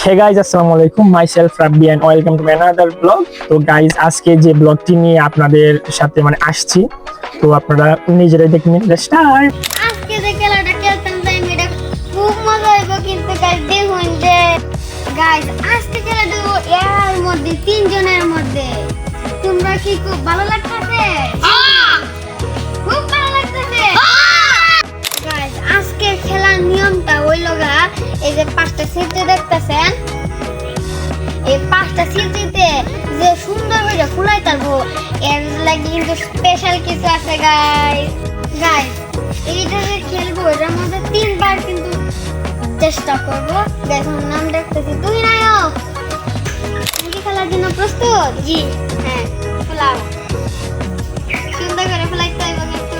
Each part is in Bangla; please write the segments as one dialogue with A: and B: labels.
A: হে গাইজ আসসালামু আলাইকুম, myself Rabbi and welcome to another blog. তো গাইজ আজকে যে ব্লগটি নিয়ে আপনাদের সাথে আসছি, তো আপনারা নিজেরাই দেখে নিন। স্টার্ট।
B: আজকে যে খেলাটা খেলতাম তাই এটা খুব মজা হইব, কিন্তু গাইস দেখুন যে গাইস আজকে খেলা দেবো এর মধ্যে তিনজনের মধ্যে। তোমরা কি খুব ভালো লাগতেছে? খুব ভালো লাগতেছে গাইস। আজকে খেলার নিয়মটা হইল গা, এই যে পাঁচটা সিটে দেখতেছেন, এই পাঁচটা সিটিতে যে সুন্দর করে ফুলাই থাকবো এর লাগি কিন্তু স্পেশাল কিছু আছে গাইস। গাইস এইটা যে খেলবো এটার মধ্যে তিনবার কিন্তু চেষ্টা করবো। দেখুন নাম দেখতেছি, তুই নায়ক। তুমি কি খেলার জন্য প্রস্তুত? জি হ্যাঁ, ফুলাও সুন্দর করে ফুলাইতে হইব কিন্তু।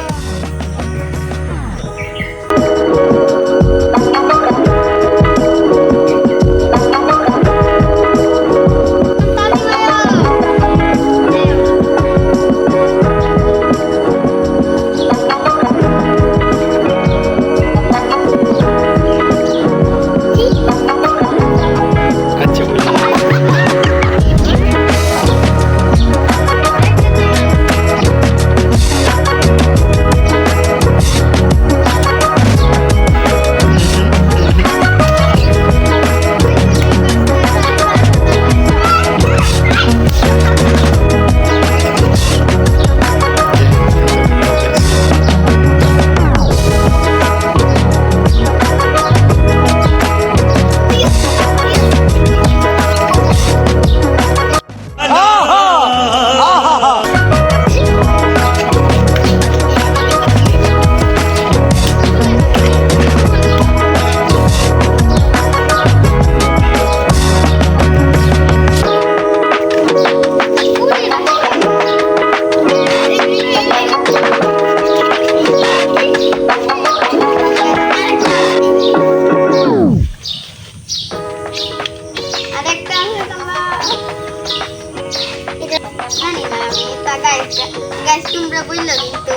B: গাইস তোমরা বললো কিন্তু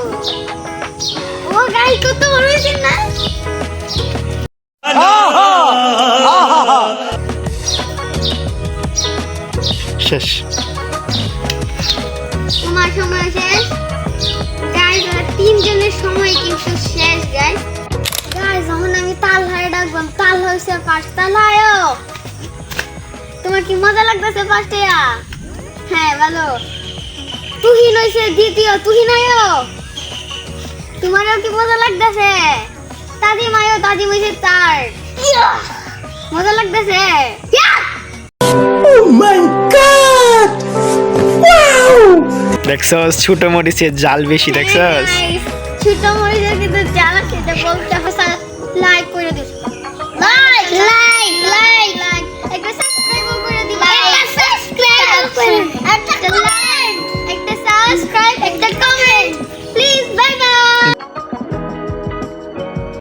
B: ও গাইস কত বড় হয়েছে না?
A: শেষ।
B: তোমার সময় শেষ গাইস, তিনজনের সময় কিন্তু শেষ গাইস। গাইস যখন আমি তাল হারে ডাকবাম, তাল হয়েছে পাঁচ, তাল হায়ো। তোমার কি মজা লাগতেছে পাঁচটা? হ্যাঁ ভালো। তুহিন হইছে দ্বিতীয়, তুহিন আয়ো। তোমারও কি মজা লাগতেছে? দাদিম আয়ো, দাদিম হইছে চার। মজা লাগতেছে?
A: Oh my god! Wow! দেখছস ছোট মরিচের জাল বেশি, দেখছস?
B: ছোট মরিচের কিন্তু জাল আছে, এটা বলতে হবে। লাইক